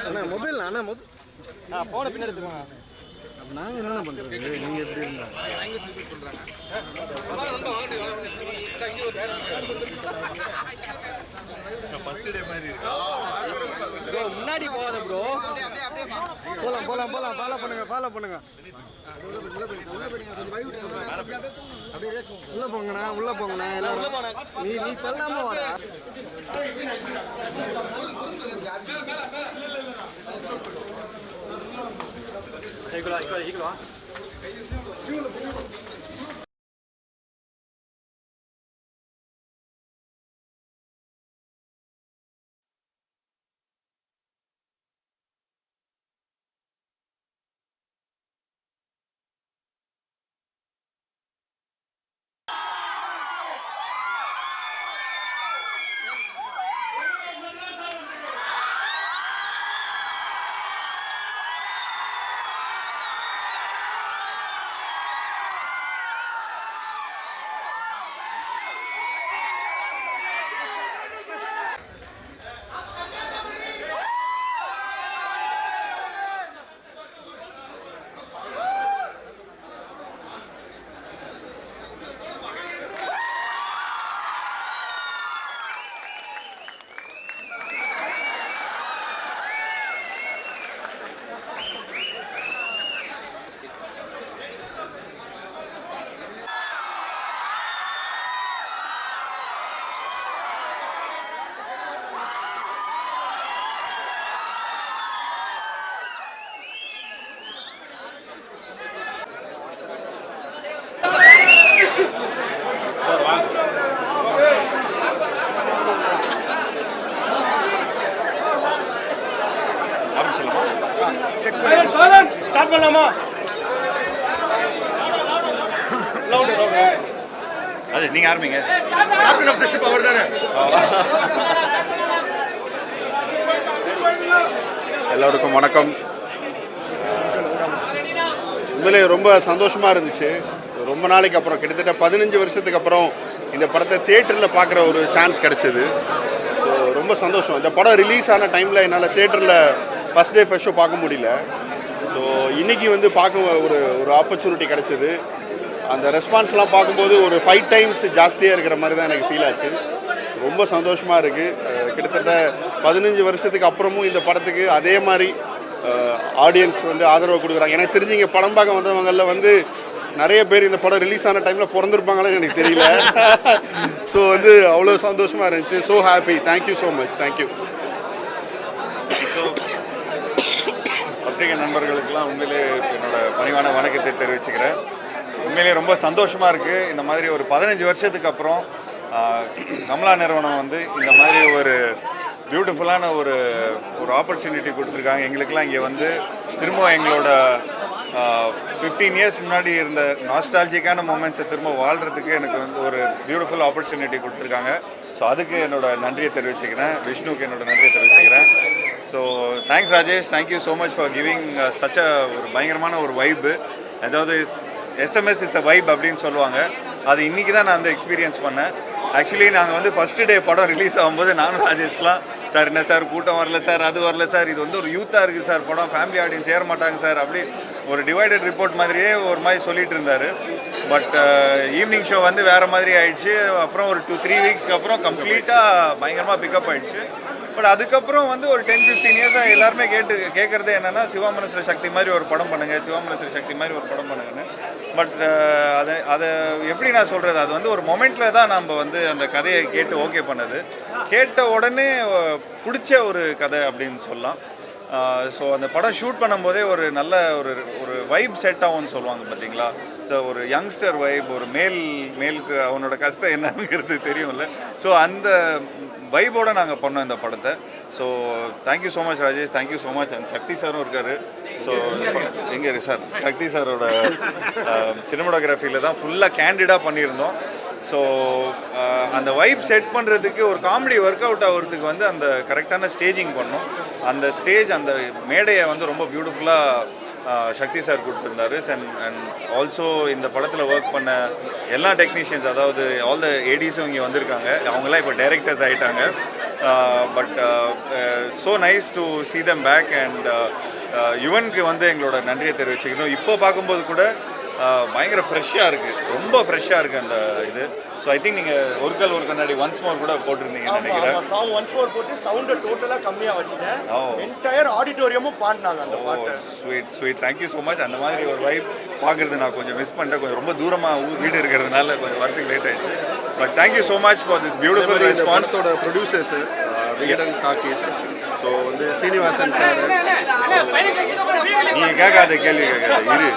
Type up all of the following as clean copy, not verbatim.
அண்ணா mobile அண்ணா mobile போன பின்னாடி எடுத்துக்கோங்க. அப்போ நாங்கள் என்னென்ன பண்ணுறது? நீங்கள் எப்படி இருந்தாங்க ப்ரோ முன்னாடி போகாத ப்ரோ. போகலாம் ஃபாலோ பண்ணுங்க உள்ள போங்கண்ணா எல்லாரும். நீ தள்ளாம வாடா. ஈக்குவலா ஸ்டார்ட் பண்ணலாமா? அது நீங்க ஆரம்பிங்க. கேப்டன் ஆஃப் தி ஷிப் அவர் தானே. எல்லோருக்கும் வணக்கம். உண்மையிலே ரொம்ப சந்தோஷமாக இருந்துச்சு. ரொம்ப நாளைக்கு அப்புறம், கிட்டத்தட்ட 15 வருஷத்துக்கு அப்புறம் இந்த படத்தை தியேட்டரில் பார்க்குற ஒரு சான்ஸ் கிடச்சிது. ஸோ ரொம்ப சந்தோஷம். இந்த படம் ரிலீஸ் ஆன டைமில் என்னால் தியேட்டரில் ஃபஸ்ட் டே ஃபர்ஸ்ட் ஷோ பார்க்க முடியல. ஸோ இன்றைக்கி வந்து பார்க்க ஒரு ஆப்பர்ச்சுனிட்டி கிடச்சிது. அந்த ரெஸ்பான்ஸ்லாம் பார்க்கும்போது ஒரு 5 டைம்ஸ் ஜாஸ்தியாக இருக்கிற மாதிரி தான் எனக்கு ஃபீல் ஆச்சு. ரொம்ப சந்தோஷமாக இருக்குது. கிட்டத்தட்ட 15 வருஷத்துக்கு அப்புறமும் இந்த படத்துக்கு அதே மாதிரி ஆடியன்ஸ் வந்து ஆதரவு கொடுக்குறாங்க. எனக்கு தெரிஞ்சு இங்கே படம் பார்க்க வந்தவங்களில் வந்து நிறைய பேர் இந்த படம் ரிலீஸ் ஆன டைமில் பிறந்திருப்பாங்கன்னு எனக்கு தெரியல. ஸோ வந்து அவ்வளோ சந்தோஷமாக இருந்துச்சு. So happy. Thank you so much. Thank you. பத்திரிகை நண்பர்களுக்கெல்லாம் உண்மையிலே என்னோட பணிவான வணக்கத்தை தெரிவிச்சுக்கிறேன். உண்மையிலே ரொம்ப சந்தோஷமாக இருக்குது. இந்த மாதிரி ஒரு 15 வருஷத்துக்கு அப்புறம் கமலா நிறுவனம் வந்து இந்த மாதிரி ஒரு பியூட்டிஃபுல்லான ஒரு ஆப்பர்ச்சுனிட்டி கொடுத்துருக்காங்க. எங்களுக்கெல்லாம் இங்கே வந்து திரும்ப எங்களோட 15 இயர்ஸ் முன்னாடி இருந்த நாஸ்டாலஜிக்கான மூமெண்ட்ஸை திரும்ப வாழ்கிறதுக்கு எனக்கு வந்து ஒரு பியூட்டிஃபுல் ஆப்பர்ச்சுனிட்டி கொடுத்துருக்காங்க. ஸோ அதுக்கு என்னோட நன்றியை தெரிவிச்சுக்கிறேன். விஷ்ணுக்கு என்னோட நன்றியை தெரிவிச்சுக்கிறேன். So thanks Rajesh. Thank you so much for giving such ஒரு பயங்கரமான ஒரு வைப்பு. அதாவது எஸ்எம்எஸ் இஸ் அ வைப் அப்படின்னு சொல்லுவாங்க. அது இன்றைக்கி தான் நான் வந்து எக்ஸ்பீரியன்ஸ் பண்ணேன். ஆக்சுவலி நாங்கள் வந்து ஃபஸ்ட்டு டே படம் ரிலீஸ் ஆகும்போது நானும் ராஜேஷ்லாம் சார் என்ன சார் கூட்டம் வரல சார், அது வரல சார், இது வந்து ஒரு யூத்தாக இருக்குது சார், படம் ஃபேமிலி ஆடியன்ஸ் ஏற மாட்டாங்க சார், அப்படி ஒரு டிவைடட் ரிப்போர்ட் மாதிரியே ஒரு மாதிரி சொல்லிட்டு இருந்தார். பட் ஈவினிங் ஷோ வந்து வேறு மாதிரி ஆயிடுச்சு. அப்புறம் ஒரு 2-3 வீக்ஸ்க்கு அப்புறம் கம்ப்ளீட்டாக பயங்கரமாக பிக்கப் ஆகிடுச்சு. பட் அதுக்கப்புறம் வந்து ஒரு 10-15 இயர்ஸாக எல்லாருமே கேட்குறது என்னென்னா சிவாமனஸ்வர சக்தி மாதிரி ஒரு படம் பண்ணுங்கள், சிவாமனஸ்வர சக்தி மாதிரி ஒரு படம் பண்ணுங்கன்னு. பட் அதை எப்படி நான் சொல்கிறது, அது வந்து ஒரு மொமெண்ட்டில் தான் நம்ம வந்து அந்த கதையை கேட்டு ஓகே பண்ணது. கேட்ட உடனே பிடிச்ச ஒரு கதை அப்படின்னு சொல்லலாம். ஸோ அந்த படம் ஷூட் பண்ணும்போதே ஒரு நல்ல ஒரு வைப் செட் ஆகும்னு சொல்லுவாங்க பார்த்தீங்களா. ஸோ ஒரு யங்ஸ்டர் வைப், ஒரு மேலுக்கு அவனோட கஷ்டம் என்னங்கிறது தெரியும்ல. ஸோ அந்த வைபோடு நாங்கள் பண்ணோம் இந்த படத்தை. So thank you so much Rajesh, thank you so much. And Sakthi சாரும் இருக்கார். ஸோ எங்கே இருக்குது சார்? சக்தி சாரோட சினிமோட்டோகிராஃபியில் தான் ஃபுல்லாக கேண்டிடாக பண்ணியிருந்தோம். ஸோ அந்த வைப் செட் பண்ணுறதுக்கு ஒரு காமெடி ஒர்க் அவுட் ஆகிறதுக்கு வந்து அந்த கரெக்டான ஸ்டேஜிங் பண்ணோம். அந்த ஸ்டேஜ், அந்த மேடையை வந்து ரொம்ப பியூட்டிஃபுல்லாக சக்தி சார் கொடுத்துருந்தாரு. அண்ட் ஆல்சோ இந்த படத்தில் ஒர்க் பண்ண எல்லா டெக்னீஷியன்ஸ், அதாவது ஆல் த ஏடிஸும் இங்கே வந்திருக்காங்க. அவங்களாம் இப்போ டைரக்டர்ஸ் ஆகிட்டாங்க. But so nice to see them back and யுவனுக்கு வந்து எங்களோட நன்றியை தெரிவிச்சுக்கணும். இப்போ பார்க்கும்போது கூட பயங்கர ஃப்ரெஷ்ஷாக இருக்குது, ரொம்ப ஃப்ரெஷ்ஷாக இருக்குது அந்த இது. ஸோ ஐ திங்க் நீங்கள் ஒரு கண்ணாடி ஒன்ஸ் மோர் கூட போட்டிருந்தீங்கன்னு நினைக்கிறேன். சாங் ஒன்ஸ் மோர் போட்டு சவுண்டை டோட்டலாக கம்மியாக வச்சுட்டேன். என்டையர் ஆடிட்டோரியமும் பாடினாங்க அந்த பாட்டு. Sweet thank you so much. அந்த மாதிரி ஒரு வைப் பார்க்குறது நான் கொஞ்சம் மிஸ் பண்ணிட்டேன். கொஞ்சம் ரொம்ப தூரமாக வீடு இருக்கிறதுனால கொஞ்சம் வரத்துக்கு லேட் ஆயிடுச்சு. But thank you so much for this beautiful ரெஸ்பான்ஸோட ப்ரொடியூசர்ஸ் விகடன் காக்கீஸ், ஸோ வந்து சீனிவாசன் சார். நீங்கள் கேட்காத கேள்வி கேட்காது இது.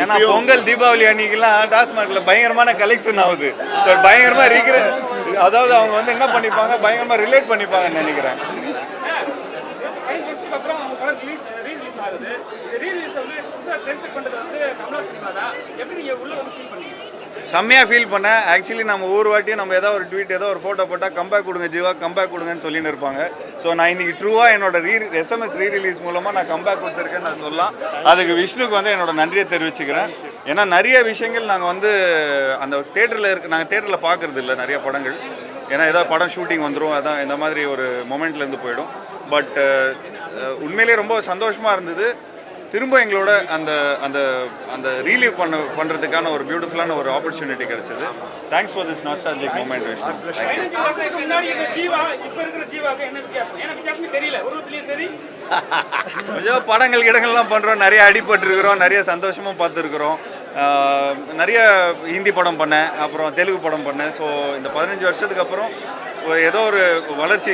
ஏன்னா பொங்கல் தீபாவளி அன்னைக்கெல்லாம் டாஸ்மார்க்ல பயங்கரமான கலெக்ஷன் ஆகுது. ஸோ பயங்கரமா இருக்கிற, அதாவது அவங்க வந்து என்ன பண்ணிப்பாங்க, பயங்கரமா ரிலேட் பண்ணிப்பாங்கன்னு நினைக்கிறேன். செம்மையாக ஃபீல் பண்ணேன். ஆக்சுவலி நம்ம ஒவ்வொரு வாட்டியும் நம்ம ஏதோ ஒரு ட்வீட் ஏதோ ஒரு ஃபோட்டோ போட்டால் கம்பேக் கொடுங்க ஜீவா, கம்பேக் கொடுங்கன்னு சொல்லின்னு இருப்பாங்க. ஸோ நான் இன்னைக்கு ட்ரூவாக என்னோட எஸ்எம்எஸ் ரீரிலீஸ் மூலமாக நான் கம்பேக் கொடுத்துருக்கேன்னு நான் சொல்லலாம். அதுக்கு விஷ்ணுக்கு வந்து என்னோட நன்றியை தெரிவிச்சுக்கிறேன். ஏன்னா நிறைய விஷயங்கள் நாங்கள் வந்து அந்த நாங்கள் தேட்டரில் பார்க்குறது இல்லை நிறைய படங்கள். ஏன்னா ஏதாவது படம் ஷூட்டிங் வந்துடும், அதான் இந்த மாதிரி ஒரு மொமெண்ட்லேருந்து போயிடும். பட் உண்மையிலேயே ரொம்ப சந்தோஷமாக இருந்தது. திரும்ப எங்களோட அந்த அந்த அந்த ரீலீவ் பண்ணுறதுக்கான ஒரு பியூட்டிஃபுல்லான ஒரு ஆப்பர்ச்சுனிட்டி கிடைச்சது. Thanks for this nostalgic moment Vishnu. கொஞ்சம் படங்கள் இடங்கள்லாம் பண்ணுறோம், நிறைய அடிபட்டுருக்கிறோம், நிறைய சந்தோஷமும் பார்த்துருக்குறோம். நிறைய ஹிந்தி படம் பண்ணேன், அப்புறம் தெலுங்கு படம் பண்ணேன். ஸோ இந்த 15 வருஷத்துக்கு அப்புறம் ஏதோ ஒரு வளர்ச்சி,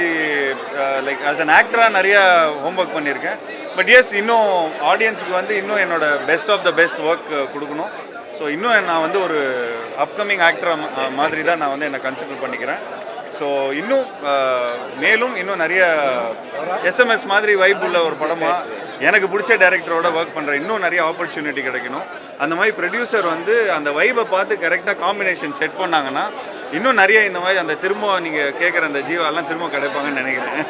லைக் ஆஸ் அன் ஆக்டராக நிறைய ஹோம்ஒர்க் பண்ணியிருக்கேன். பட் எஸ், இன்னும் ஆடியன்ஸுக்கு வந்து இன்னும் என்னோட best of the best work கொடுக்கணும். ஸோ இன்னும் நான் வந்து ஒரு அப்கமிங் ஆக்டராக மாதிரி தான் நான் வந்து என்னை கன்சிடர் பண்ணிக்கிறேன். ஸோ இன்னும் மேலும் இன்னும் நிறைய எஸ்எம்எஸ் மாதிரி வைப் உள்ள ஒரு படமாக எனக்கு பிடிச்ச டைரக்டரோட ஒர்க் பண்ணுற இன்னும் நிறைய ஆப்பர்ச்சுனிட்டி கிடைக்கணும். அந்த மாதிரி ப்ரொடியூசர் வந்து அந்த வைப்பை பார்த்து கரெக்டாக காம்பினேஷன் செட் பண்ணாங்கன்னா இன்னும் நிறைய இந்த மாதிரி அந்த திரும்ப நீங்கள் கேட்குற அந்த ஜீவாலாம் திரும்ப கிடைப்பாங்கன்னு நினைக்கிறேன்.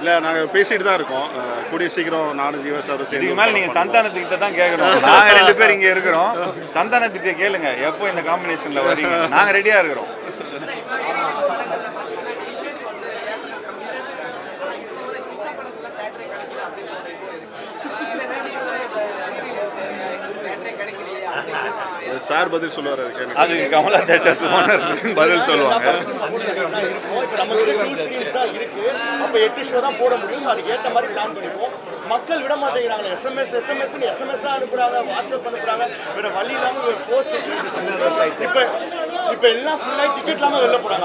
இல்லை, நாங்கள் பேசிட்டு தான் இருக்கோம். கூடிய சீக்கிரம் நானும் ஜீவா சார் சேர்ந்து. இதுக்கு மேலே நீங்கள் சந்தானத்துக்கிட்ட தான் கேட்கணும். நாங்கள் 2 பேர் இங்கே இருக்கிறோம், சந்தானத்துக்கிட்ட கேளுங்க எப்போ இந்த காம்பினேஷனில் வரீங்க, நாங்கள் ரெடியாக இருக்கிறோம். சார் பதில் சொல்லுவார். அதுக்கு கமலா தேட்டர்ஸ் ஓனர் பதில் சொல்லுவாங்க. இப்போ நம்ம கிட்ட 2 ஸ்க்ரீன்ஸ் தான் இருக்கு. அப்போ 8 ஷோ தான் போட முடியும். ஸோ அதுக்கு ஏற்ற மாதிரி பிளான் பண்ணிப்போம். மக்கள் விட மாட்டேங்கிறாங்க. எஸ்எம்எஸ் அனுப்புறாங்க, வாட்ஸ்அப் அனுப்புறாங்க. வேற வழி இல்லாமல் ஒரு போஸ்ட் இப்போ எல்லாம் ஃபுல்லாக டிக்கெட் இல்லாமல் வெளில போறாங்க.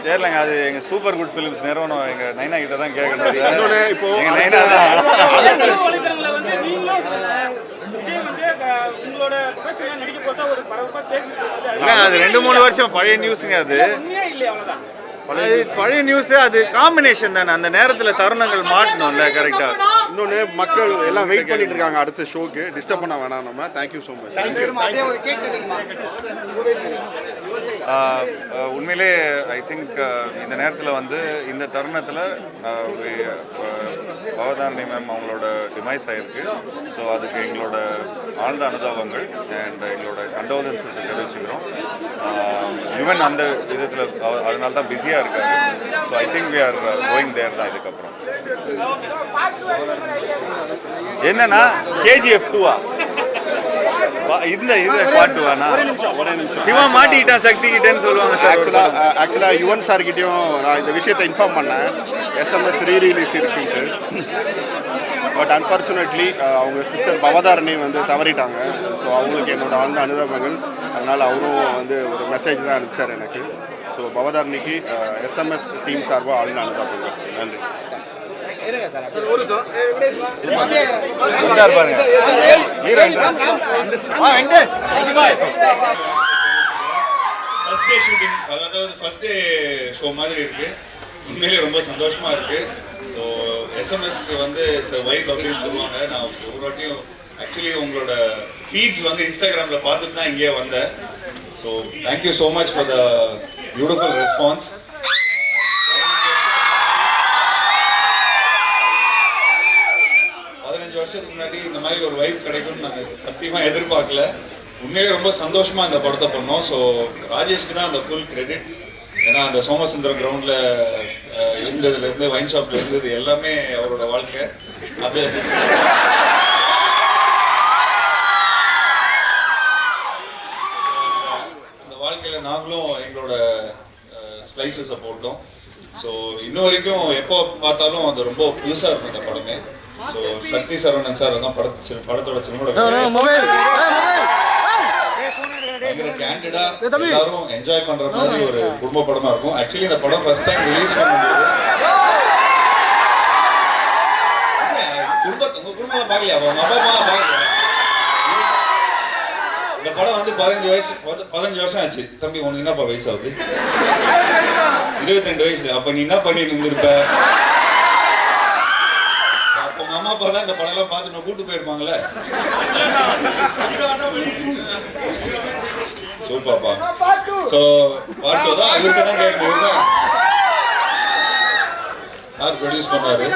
தெரியலங்க, அது எங்கள் சூப்பர் குட் ஃபிலிம்ஸ் நிறுவனம் எங்கள் நைனா கிட்ட தான் கேட்கணும். இப்போ எங்கள் நைனா தான் அது 2-3 வருஷம் பழைய நியூஸுங்க. அது பழைய நியூஸு, அது காம்பினேஷன் தானே. அந்த நேரத்தில் தருணங்கள் மாட்டணும்ல கரெக்டாக. இன்னொன்று, மக்கள் எல்லாம் வெயிட் பண்ணிட்டு இருக்காங்க அடுத்த ஷோக்கு. டிஸ்டர்ப் பண்ண வேணாம் நம்ம. Thank you so much. உண்மையிலே ஐ திங்க் இந்த நேரத்தில் வந்து இந்த தருணத்தில் பவதாரணி மேம் அவங்களோட டிமைஸ் ஆகிருக்கு. ஸோ அதுக்கு எங்களோட ஆழ்ந்த அனுதாபங்கள் அண்ட் எங்களோட கண்டோலன்ஸை தெரிவிச்சுக்கிறோம். ஈவன் அந்த விதத்தில் அதனால தான் பிஸியாக இருக்காரு. So I think we are going there தான் இதுக்கப்புறம். என்னன்னா KGF 2-ஆ இந்த பாட்டு வேணா சிவா மாட்டிக்கிட்டான் சக்தி கிட்டேன்னு சொல்லுவாங்க. ஆக்சுவலாக யுவன் சார்கிட்டையும் நான் இந்த விஷயத்தை இன்ஃபார்ம் பண்ணேன், எஸ்எம்எஸ் ரீரிலீஸ் இருக்குன்ட்டு. பட் அன்ஃபார்ச்சுனேட்லி அவங்க சிஸ்டர் பவதாரணி வந்து தவறிட்டாங்க. ஸோ அவங்களுக்கு என்னோட ஆழ்ந்த அனுதாபங்கள். அதனால் அவரும் வந்து ஒரு மெசேஜ் தான் அனுப்பிச்சார் எனக்கு. ஸோ பவதாரணிக்கு எஸ்எம்எஸ் டீம் சார்பாக ஆழ்ந்த அனுதாபங்கள். நன்றி. ஃபர்ஸ்ட் டே ஷோ மாதிரி இருக்கு. உண்மையிலே ரொம்ப சந்தோஷமா இருக்கு. ஸோ எஸ்எம்எஸ்க்கு வந்து வைப் அப்படின்னு சொல்லுவாங்க. நான் ஒரு வாட்டியும் ஆக்சுவலி உங்களோட ஃபீட்ஸ் வந்து இன்ஸ்டாகிராமில் பார்த்துட்டு தான் இங்கே வந்தேன். So thank you so much for the beautiful response. 15 வருஷத்துக்கு முன்னாடி இந்த மாதிரி ஒரு வைப் கிடைக்கும்னு நாங்கள் சத்தியமாக எதிர்பார்க்கல. உண்மையிலே ரொம்ப சந்தோஷமாக இந்த படத்தை பண்ணோம். ஸோ ராஜேஷ்க்கு தான் அந்த ஃபுல் கிரெடிட். ஏன்னா அந்த சோமசுந்தரம் கிரவுண்டில் இருந்ததுலேருந்து வைன் ஷாப்பில் இருந்தது எல்லாமே அவரோட வாழ்க்கை. அது அந்த வாழ்க்கையில் நாங்களும் எங்களோட ஸ்பைசஸை போட்டோம். ஸோ இன்ன வரைக்கும் எப்போ பார்த்தாலும் அது ரொம்ப புதுசாக இருக்கும் இந்த படமே. ஸோ சக்தி சரவணன் சார் தான் படத்தோட பயங்கர கேண்டிடா எல்லாரும் என்ஜாய் பண்ற மாதிரி ஒரு குடும்ப படமா இருக்கும். ஆக்சுவலி இந்த படம் ஃபர்ஸ்ட் டைம் ரிலீஸ் பண்ணும்போது உங்க குடும்பம் பார்க்கலையா? அவங்க அப்பா அம்மா பார்க்கல. இந்த படம் வந்து 15 வருஷம் ஆச்சு. தம்பி உனக்கு என்னப்பா வயசு ஆகுது? 22 வயசு. அப்ப நீ என்ன பண்ணி இருந்திருப்ப? உங்க அம்மா அப்பா தான் இந்த படம் எல்லாம் பார்த்து கூட்டு போயிருப்பாங்கல்ல. சூப்பர்ப்பா. ஸோ பார்ட் 2 தான் இவருக்கு தான் கேட்கணும். இவர் தான் சார் ப்ரொடியூஸ் பண்ணாரு.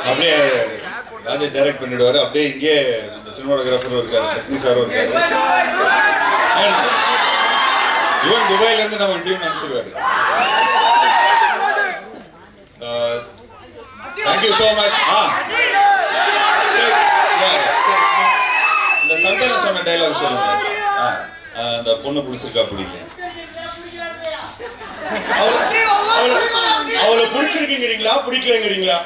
அப்படியே ராஜேஷ் டைரக்ட் பண்ணிடுவாரு. அப்படியே இங்கே நம்ம சினிமாட்டோகிராஃபரும் இருக்காரு, சக்தி சாரும் இருக்காரு. இவன் துபாயில இருந்து நம்ம டீம் அனுப்பிச்சிருவாரு. Thank you so much. இந்த சந்தானம் சொன்ன டைலாக் சொல்லுங்க. அந்த பொண்ணு பிடிச்சிருக்கா பிடிக்கல? அவளை பிடிச்சிருக்கீங்கிறீங்களா பிடிக்கலங்கிறீங்களா?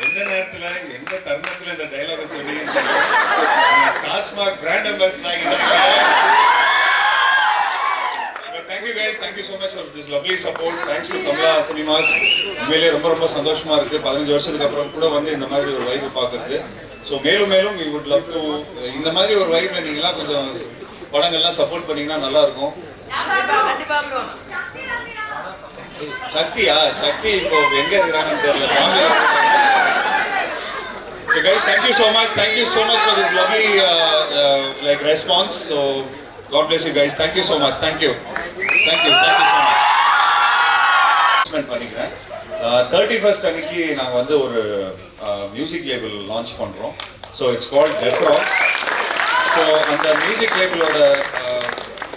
எந்த நேரத்துல எந்த தருணத்துல இந்த டைலாக சொன்னீங்கன்னு TASMAC brand ambassador. Thank you guys, thank you so much for this lovely support. Thanks to Kamala Cinemas. உண்மையிலேயே ரொம்ப ரொம்ப சந்தோஷமா இருக்கு 15 வருஷத்துக்கு அப்புறம் கூட வந்து இந்த மாதிரி ஒரு வைப் பார்க்கறது. ஸோ மேலும் மேலும் we would love to இந்த மாதிரி ஒரு வைப்ல நீங்களாம் கொஞ்சம் படங்கள்லாம் சப்போர்ட் பண்ணீங்கன்னா நல்லா இருக்கும். சக்தியா? சக்தி இப்போ எங்க இருக்கிறாங்கன்னு தெரியல. So guys, thank you so much for this lovely like response. So God bless you guys. Thank you so much. Thank you so much. பண்ணிக்கிறேன். 31st அன்னைக்கு நாங்கள் வந்து ஒரு மியூசிக் லேபிள் லான்ச் பண்ணுறோம். ஸோ இட்ஸ் கால்ட் டெஃப்ராக்ஸ். So அந்த music லேபிளோட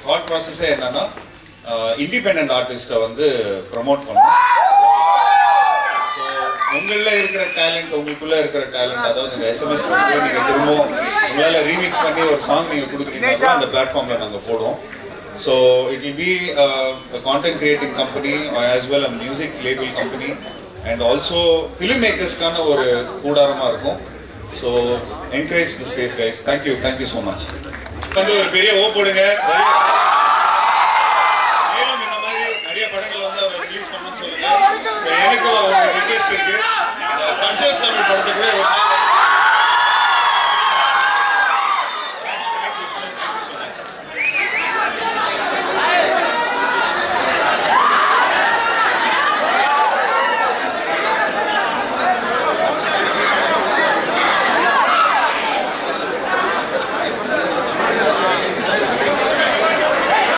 thought ப்ராசஸே என்னன்னா இண்டிபெண்ட் ஆர்டிஸ்ட்டை வந்து ப்ரமோட் பண்ணணும். ஸோ உங்களில் இருக்கிற டேலண்ட், உங்களுக்குள்ளே இருக்கிற டேலண்ட், அதாவது இந்த எஸ்எம்எஸ் பண்ணி நீங்கள் திரும்பவும் உங்களால் ரீமிக்ஸ் பண்ணி ஒரு சாங் நீங்கள் கொடுக்குறீங்கன்னா அந்த பிளாட்ஃபார்மில் நாங்கள் போடுவோம். So it will be a content creating company as well a music label company and also filmmakers கான ஒரு கூடாரமா இருக்கும். So encourage the space guys. Thank you so much. வந்து ஒரு பெரிய ஓ போடுங்க. மேலும் இந்த மாதிரி நிறைய படங்களை வந்து அவர் ரிலீஸ் பண்ணணும்னு சொல்லுங்க. எனக்கு ஒரு ரிக்வெஸ்ட் இருக்கு. கண்ட்ரோல் தமிழ் படத்தை கூட